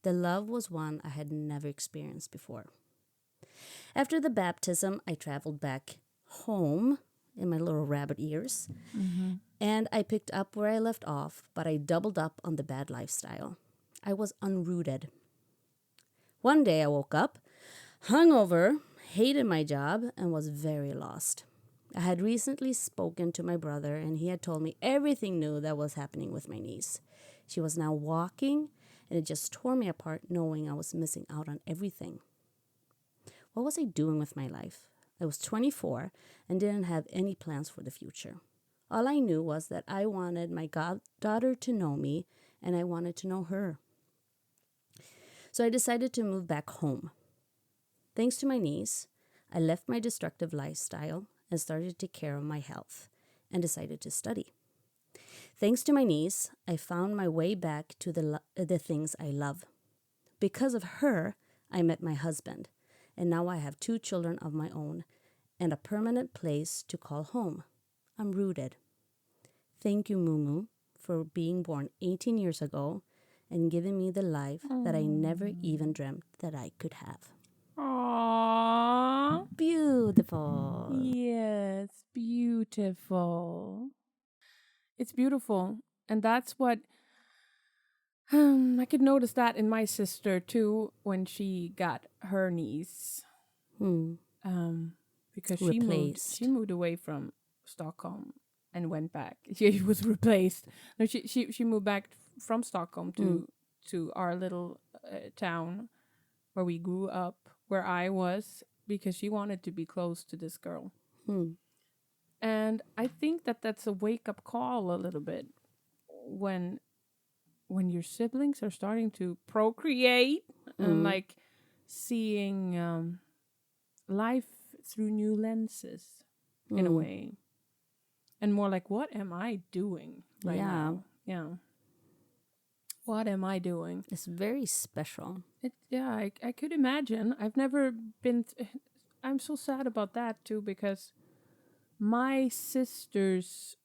The love was one I had never experienced before. After the baptism, I traveled back home in my little rabbit ears, and I picked up where I left off, but I doubled up on the bad lifestyle. I was unrooted. One day I woke up, hungover, hated my job, and was very lost. I had recently spoken to my brother, and he had told me everything new that was happening with my niece. She was now walking, and it just tore me apart knowing I was missing out on everything. What was I doing with my life? I was 24 and didn't have any plans for the future. All I knew was that I wanted my goddaughter to know me, and I wanted to know her. So I decided to move back home. Thanks to my niece, I left my destructive lifestyle and started to take care of my health and decided to study. Thanks to my niece, I found my way back to the things I love. Because of her, I met my husband, and now I have 2 children of my own and a permanent place to call home. I'm rooted. Thank you, Mumu, for being born 18 years ago and giving me the life that I never even dreamt that I could have. Aww. Beautiful. Yes, beautiful. It's beautiful. And that's what I could notice that in my sister too when she got her niece. Because Replaced. she moved away from Stockholm and went back. She was replaced. No, she moved back from Stockholm to our little town where we grew up, where I was, because she wanted to be close to this girl. And I think that that's a wake-up call a little bit when your siblings are starting to procreate and like seeing life through new lenses in a way. And more like, what am I doing right now? Yeah. What am I doing? It's very special. I could imagine. I've never been... I'm so sad about that too, because my sister's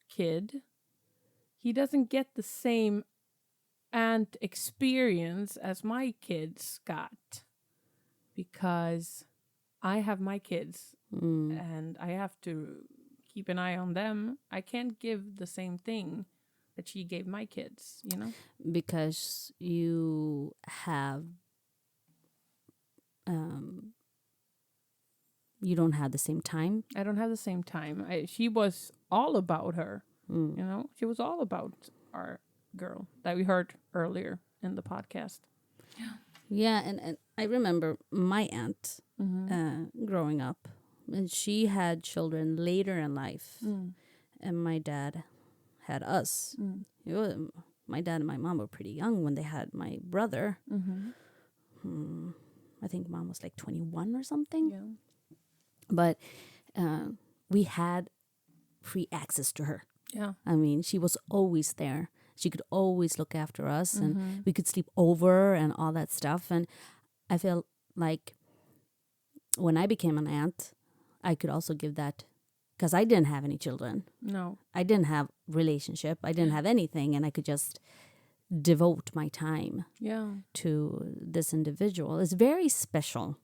kid he doesn't get the same aunt experience as my kids got, because I have my kids and I have to keep an eye on them. I can't give the same thing that she gave my kids, you know? Because you have you don't have the same time. I don't have the same time. She was all about her, you know? She was all about our girl that we heard earlier in the podcast. Yeah, and I remember my aunt growing up, and she had children later in life, and my dad had us. My dad and my mom were pretty young when they had my brother. I think mom was like 21 or something. Yeah. But we had free access to her. Yeah. I mean, she was always there. She could always look after us, and we could sleep over and all that stuff. And I feel like when I became an aunt, I could also give that, because I didn't have any children. No. I didn't have relationship. I didn't have anything, and I could just devote my time Yeah. to this individual. It's very special.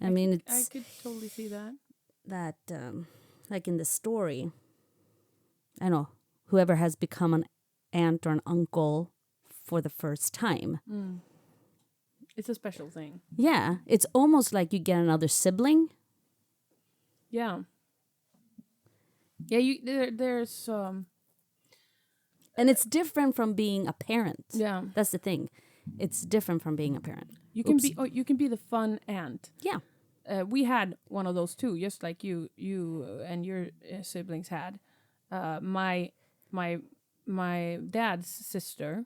I mean, I it's could totally see that. that, like in the story, I know, whoever has become an aunt or an uncle for the first time. It's a special thing. Yeah, it's almost like you get another sibling. Yeah. Yeah, there's And it's different from being a parent. yeah. That's the thing. It's different from being a parent. You can Oops. be you can be the fun aunt. Yeah. We had one of those too, just like you and your siblings had. My dad's sister,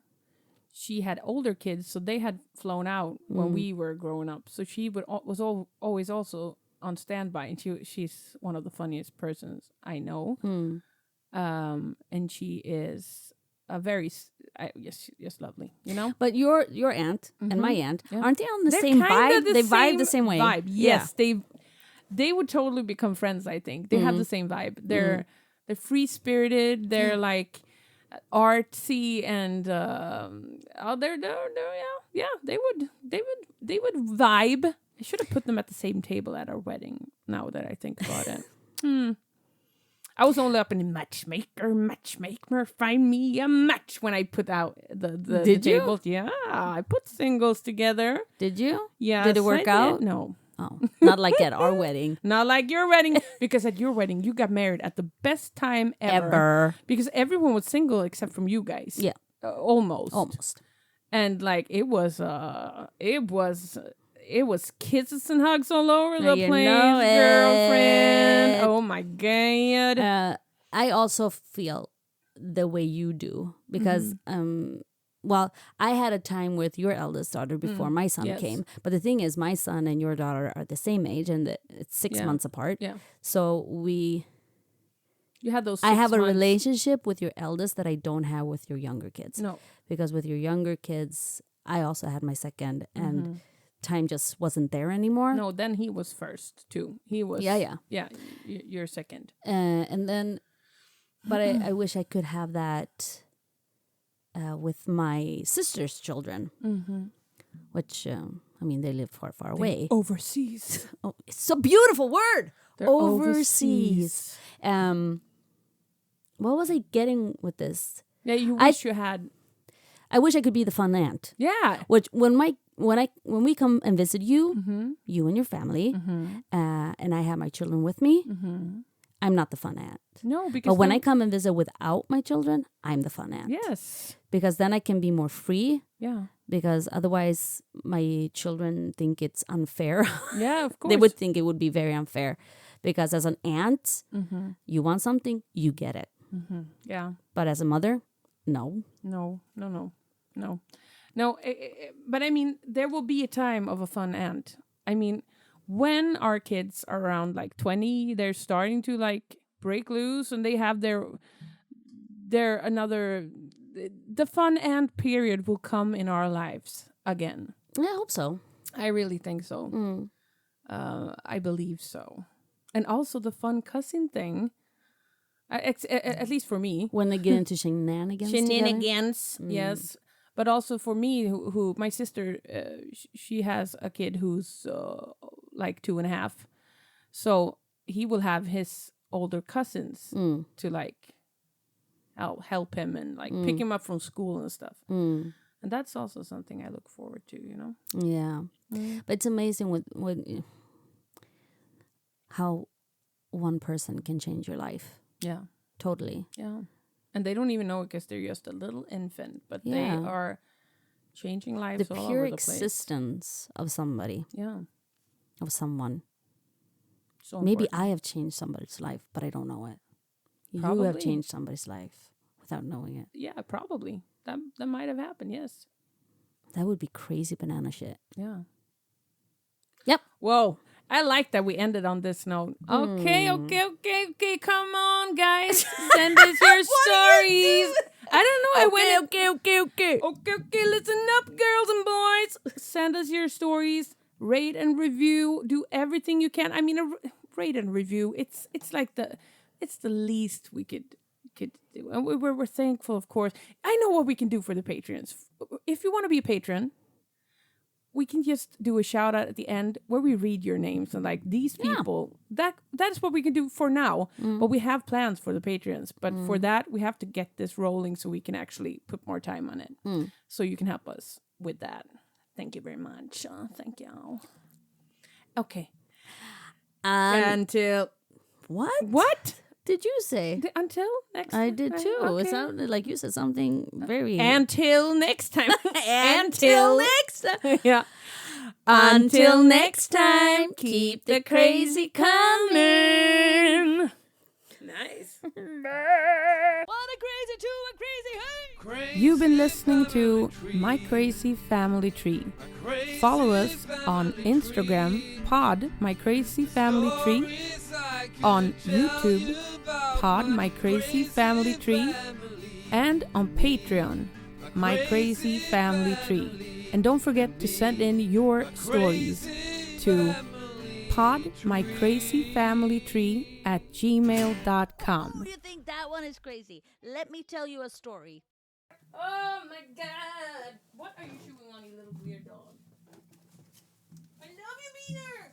she had older kids, so they had flown out when we were growing up. So she was always also on standby, and she's one of the funniest persons I know. And she is a very just lovely, you know. But your aunt and my aunt, Yeah. aren't they on the They're same kinda vibe? They vibe the same way. Vibe. Yeah. Yes, they would totally become friends. I think they have the same vibe. They're free spirited. They're like artsy and they would vibe. I should have put them at the same table at our wedding. Now that I think about it, I was only up in matchmaker, find me a match when I put out the Did you? tables. Yeah, I put singles together. Did you? Yeah, Did it work out? No. Oh, not like at our wedding. Not like your wedding, because at your wedding you got married at the best time ever. Because everyone was single except from you guys. Yeah. Almost. And like it was kisses and hugs all over the You place, know it. girlfriend. Oh my god. I also feel the way you do because well, I had a time with your eldest daughter before my son Yes. came. But the thing is, my son and your daughter are the same age, and it's 6 Yeah. months apart. Yeah. So You had those I 6 have a months. relationship with your eldest that I don't have with your younger kids. No. Because with your younger kids, I also had my second, and time just wasn't there anymore. No, then he was first too. He was Yeah. Yeah, you're second. And then, but I wish I could have that with my sister's children, which I mean they live far away. Overseas. Oh, it's a beautiful word. They're Overseas. What was I getting with this? Yeah, you wish you had. I wish I could be the fun aunt. Yeah. Which when we come and visit you, you and your family, and I have my children with me, I'm not the fun aunt. No, because But when then- I come and visit without my children, I'm the fun aunt. Yes. Because then I can be more free. Yeah. Because otherwise, my children think it's unfair. Yeah, of course. They would think it would be very unfair. Because as an aunt, you want something, you get it. Yeah. But as a mother, no. No. But I mean, there will be a time of a fun aunt. I mean, when our kids are around like 20, they're starting to like break loose and they have their the fun aunt period will come in our lives again. I hope so. I really think so. I believe so. And also the fun cousin thing. At least for me. When they get into shenanigans together? Shenanigans, yes. But also for me, who my sister, she has a kid who's like 2.5. So he will have his older cousins to like help him and like pick him up from school and stuff. And that's also something I look forward to, you know? Yeah. But it's amazing with how one person can change your life. Yeah. Totally. Yeah. And they don't even know it because they're just a little infant, but they are changing lives The all pure over the place. existence of somebody, Yeah. of someone. So Maybe important. I have changed somebody's life, but I don't know it. You Probably. have changed somebody's life without knowing it. Yeah, probably. That might have happened, yes. That would be crazy banana shit. Yeah. Yep. Whoa. I like that we ended on this note. Okay. Come on, guys. Send us your stories. I don't know. Okay. Listen up, girls and boys. Send us your stories. Rate and review. Do everything you can. I mean, rate and review. It's like the least we could do. And we're thankful, of course. I know what we can do for the patrons. If you want to be a patron, we can just do a shout out at the end where we read your names and like these people. That's what we can do for now. But we have plans for the patrons. But for that, we have to get this rolling so we can actually put more time on it. So you can help us with that. Thank you very much. Thank you. Okay. Until What did you say? until next. I did too. Okay. It sounded like you said something very... Until next time. Until next time. Yeah. Until next time, keep the crazy coming. Nice. You've been listening to My Crazy Family Tree. Follow us on Instagram, podmycrazyfamilytree, on YouTube, podmycrazyfamilytree, and on Patreon, My Crazy Family Tree. And don't forget to send in your stories to podmycrazyfamilytree@gmail.com. You think that one is crazy? Let me tell you a story. Oh my God! What are you chewing on, you little weird dog? I love you, Beaner!